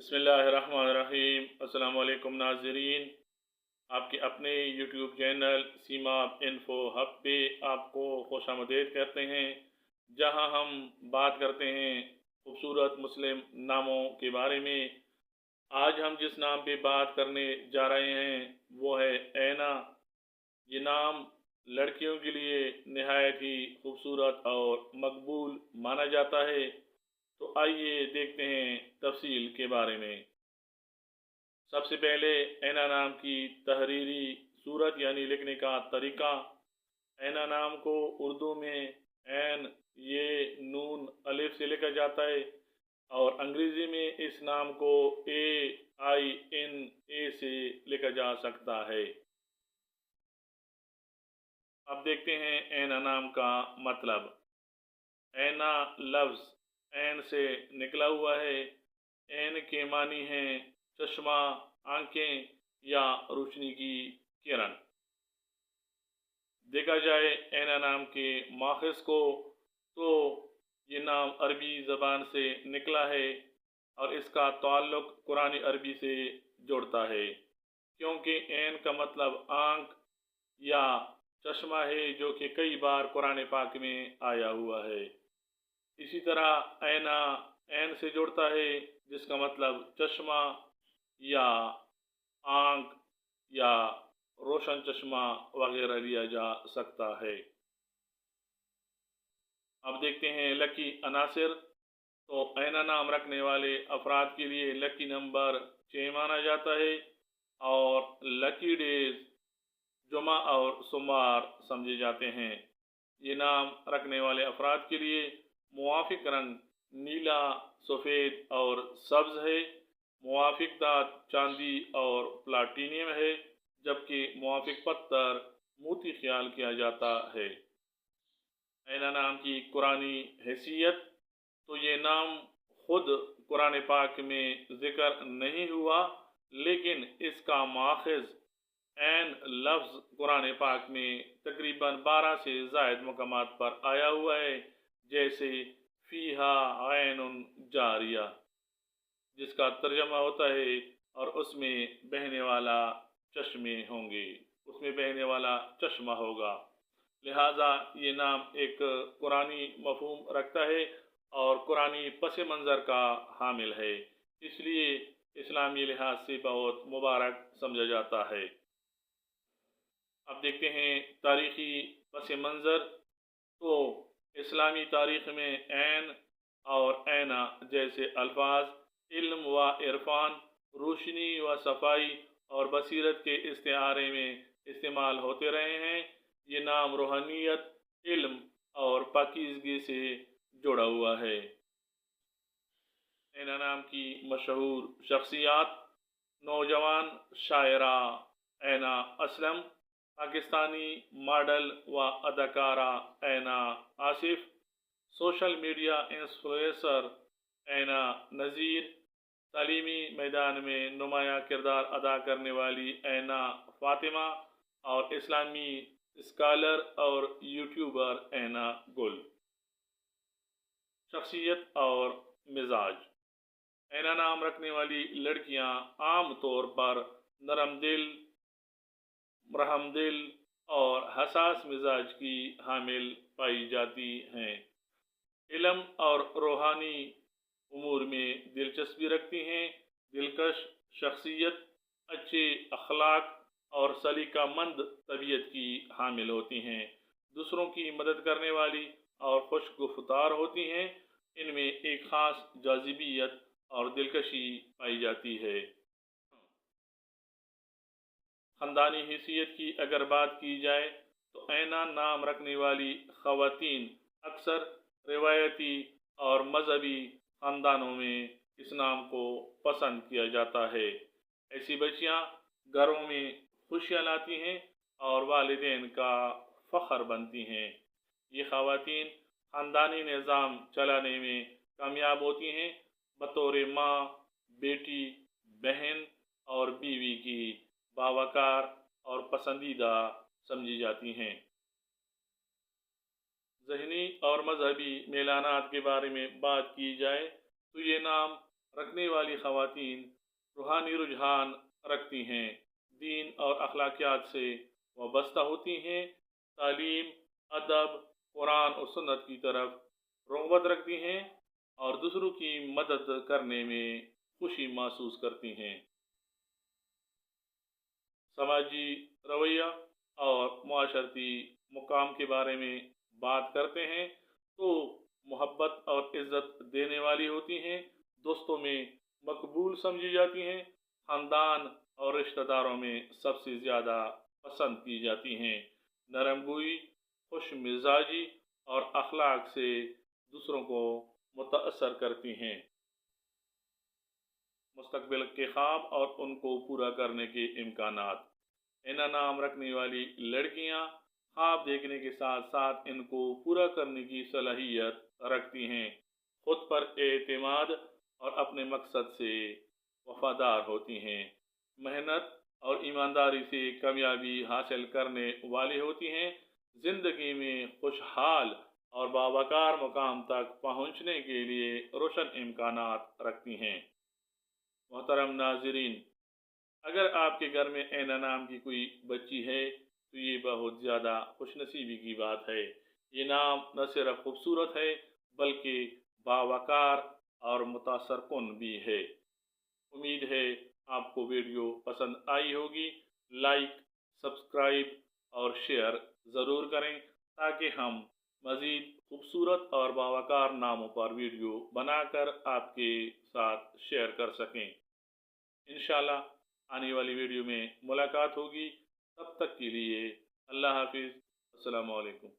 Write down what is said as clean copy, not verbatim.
बिस्मिल्लाहिर्रहमानिर्रहीम। अस्सलाम वालेकुम नाज़रीन, आपके अपने यूट्यूब चैनल सीमाप इन्फो हब पे आपको खुशामदीद कहते हैं, जहां हम बात करते हैं खूबसूरत मुस्लिम नामों के बारे में। आज हम जिस नाम पे बात करने जा रहे हैं वो है ऐना। ये नाम लड़कियों के लिए नहायत ही खूबसूरत और मकबूल माना जाता है। तो आइए देखते हैं तफसील के बारे में। सबसे पहले ऐना नाम की तहरीरी सूरत यानी लिखने का तरीका। ऐना नाम को उर्दू में ऐन ये नून अलिफ से लिखा जाता है और अंग्रेज़ी में इस नाम को AINA से लिखा जा सकता है। अब देखते हैं ऐना नाम का मतलब। ऐना लफ्ज़ ऐन से निकला हुआ है। ऐन के मानी हैं चश्मा, आंखें या रोशनी की किरण। देखा जाए ऐना नाम के माखज़ को तो ये नाम अरबी ज़बान से निकला है और इसका ताल्लुक़ कुरानी अरबी से जोड़ता है, क्योंकि ऐन का मतलब आँख या चश्मा है, जो कि कई बार कुरान पाक में आया हुआ है। इसी तरह ऐना ऐन से जुड़ता है, जिसका मतलब चश्मा या आँख या रोशन चश्मा वगैरह लिया जा सकता है। अब देखते हैं लकी अनासिर। तो ऐना नाम रखने वाले अफराद के लिए लकी नंबर 6 माना जाता है और लकी डेज जुमा और सोमवार समझे जाते हैं। ये नाम रखने वाले अफराद के लिए मुवाफिक रंग नीला, सफ़ेद और सब्ज़ है। मुवाफिक धात चांदी और प्लाटीनियम है, जबकि मुवाफिक पत्थर मोती ख्याल किया जाता है। ऐना नाम की कुरानी हैसियत। तो ये नाम खुद कुरान पाक में ज़िक्र नहीं हुआ, लेकिन इसका माखज़ ऐन लफ्ज़ कुरान पाक में तकरीबन 12 से ज़ायद मकामात पर आया हुआ है, जैसे फ़ीहा ऐनुन जारिया, जिसका तर्जमा होता है और उसमें बहने वाला चश्मे होंगे, उसमें बहने वाला चश्मा होगा। लिहाजा ये नाम एक कुरानी मफ़हूम रखता है और कुरानी पस मंज़र का हामिल है, इसलिए इस्लामी लिहाज से बहुत मुबारक समझा जाता है। अब देखते हैं तारीख़ी पस मंज़र। तो इस्लामी तारीख़ में ऐन और ऐना जैसे अल्फाज इल्म व इरफान, रोशनी व सफ़ाई और बसीरत के इस्तिआरे में इस्तेमाल होते रहे हैं। ये नाम रूहानियत, इल्म और पाकीज़गी से जुड़ा हुआ है। ऐना नाम की मशहूर शख्सियात। नौजवान शायरा ऐना असलम, पाकिस्तानी मॉडल व अदाकारा ऐना आसिफ, सोशल मीडिया इन्फ्लुएंसर ऐना नज़ीर, तालीमी मैदान में नुमायाँ किरदार अदा करने वाली ऐना फ़ातिमा और इस्लामी स्कॉलर और यूट्यूबर ऐना गुल। शख्सियत और मिजाज। ऐना नाम रखने वाली लड़कियां आम तौर पर नरम दिल, रहम दिल और हसास मिजाज की हामिल पाई जाती हैं। इल्म और रूहानी उमूर में दिलचस्पी रखती हैं। दिलकश शख्सियत, अच्छे अखलाक और सलीकामंद तबीयत की हामिल होती हैं। दूसरों की मदद करने वाली और खुशगुफ्तार होती हैं। इनमें एक ख़ास जाज़िबियत और दिलकशी पाई जाती है। ख़ानदानी हैसियत की अगर बात की जाए तो ऐना नाम रखने वाली ख़वातीन अक्सर रिवायती और मजहबी ख़ानदानों में इस नाम को पसंद किया जाता है। ऐसी बच्चियां घरों में खुशियाँ लाती हैं और वालिदैन का फ़ख्र बनती हैं। ये ख़वातीन ख़ानदानी निज़ाम चलाने में कामयाब होती हैं, बतौर माँ, बेटी, बहन और बीवी की बावकार और पसंदीदा समझी जाती हैं। ज़हनी और मजहबी मेलानात के बारे में बात की जाए तो ये नाम रखने वाली ख़वातीन रूहानी रुझान रखती हैं, दीन और अखलाकियात से वाबस्ता होती हैं, तालीम, अदब, कुरान और सुन्नत की तरफ रग़बत रखती हैं और दूसरों की मदद करने में खुशी महसूस करती हैं। समाजी रवैया और माशरती मुकाम के बारे में बात करते हैं तो मोहब्बत और इज़्ज़त देने वाली होती हैं, दोस्तों में मकबूल समझी जाती हैं, ख़ानदान और रिश्तेदारों में सबसे ज़्यादा पसंद की जाती हैं, नरमगोई, खुश मिजाजी और अखलाक से दूसरों को मुतासर करती हैं। मुस्तकबिल के ख्वाब और उनको पूरा करने के इम्कानात। इन्हें नाम रखने वाली लड़कियां ख्वाब देखने के साथ साथ इनको पूरा करने की सलाहियत रखती हैं, खुद पर एतमाद और अपने मकसद से वफादार होती हैं, मेहनत और ईमानदारी से कामयाबी हासिल करने वाली होती हैं, ज़िंदगी में खुशहाल और बावकार मुकाम तक पहुँचने के लिए रोशन इम्कानात रखती हैं। मोहतरम नाज़रीन, अगर आपके घर में ऐना नाम की कोई बच्ची है तो ये बहुत ज़्यादा खुशनसीबी की बात है। ये नाम न सिर्फ खूबसूरत है बल्कि बावकार और मुतासरकुन भी है। उम्मीद है आपको वीडियो पसंद आई होगी। लाइक, सब्सक्राइब और शेयर ज़रूर करें ताकि हम मज़ीद खूबसूरत और बावकार नामों पर वीडियो बनाकर आपके साथ शेयर कर सकें। इंशाल्लाह आने वाली वीडियो में मुलाकात होगी। तब तक के लिए अल्लाह हाफिज़। अस्सलामु अलैकुम।